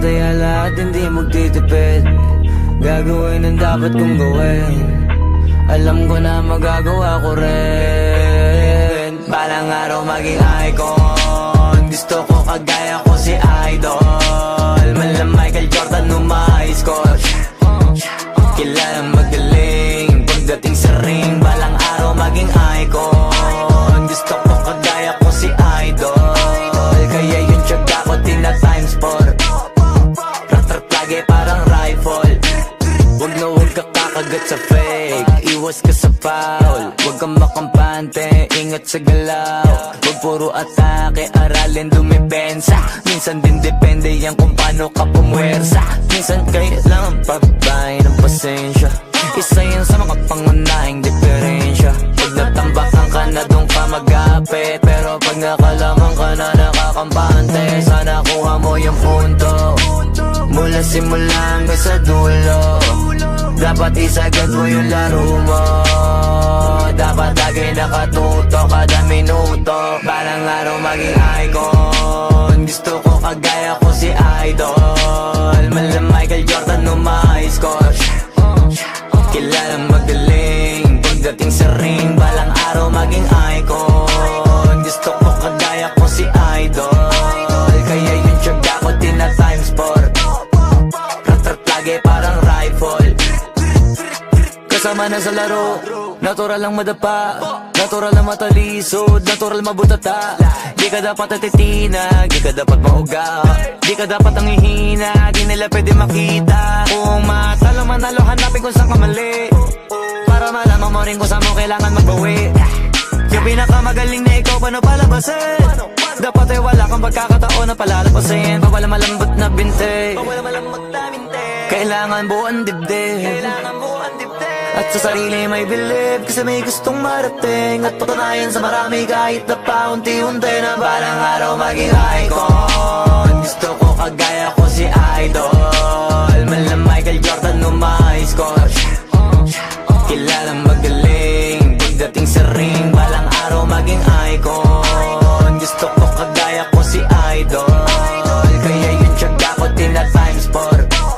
Tataya lahat, hindi magtitipid. Gagawin ang dapat kong gawin. Alam ko na magagawa ko rin. Balang araw maging icon. Gusto ko kagaya ko si Idol. Mala Michael Jordan score. Kilalang magaling pagdating sa ring. Balang araw maging icon. Gusto ko kagaya ko si Idol. Kaya yung tiyaga ko tina times 4. Rat-rat lagi parang rifle. Huwag na huwag ka kakagat sa fake. Iwas ka sa foul. Huwag kang makampante, ingat sa galaw. Huwag puro atake, aralin dumipensa. Minsan din depende yan kung paano ka pumwersa. Minsan kailangan pagbay ng pasensya. Isa yan sa mga pangunahing diferensya. Pag natambakan ka na doon ka mag-apit. Pero pag nakalaman ka na nakakampante, sana kuha mo yung punto. Mula simula hanggang sa dulo. Dapat isagad mo yung laro mo. Dapat lagi nakatuto kada minuto. Balang araw maging icon. Gusto ko kagaya ko si Idol. Mala Michael Jordan score. Kilalang magaling pagdating sa ring. Balang araw maging icon. Gusto ko kagaya ko si Idol. Kaya yung tiyaga ko tina times 4. Rat-rat lagi parang rifle. Kasama na sa laro, natural lang madapa, natural lang matalisod, natural mabutata. Di ka dapat atitina, di ka dapat mauga, di ka dapat ang ihina, di nila pwede makita. Kung matalo manalo, hanapin kung saan ka mali, para malaman mo rin kung saan mo kailangan magbawi. Yung pinakamagaling na ikaw, paano palabasin? Dapat ay wala kang pagkakataon na palalapasin. Bawal malambot na binte, kailangan buuan dibdib. At sa sarili may believe, kasi may gustong marating. At patunayan sa marami kahit na paunti-unti na balang araw maging icon. Gusto ko kagaya ko si Idol. Mala Michael Jordan score. Kilalang magaling pagdating sa ring. Balang araw maging icon. Gusto ko kagaya ko si Idol. Kaya yung tiyaga ko tina times 4.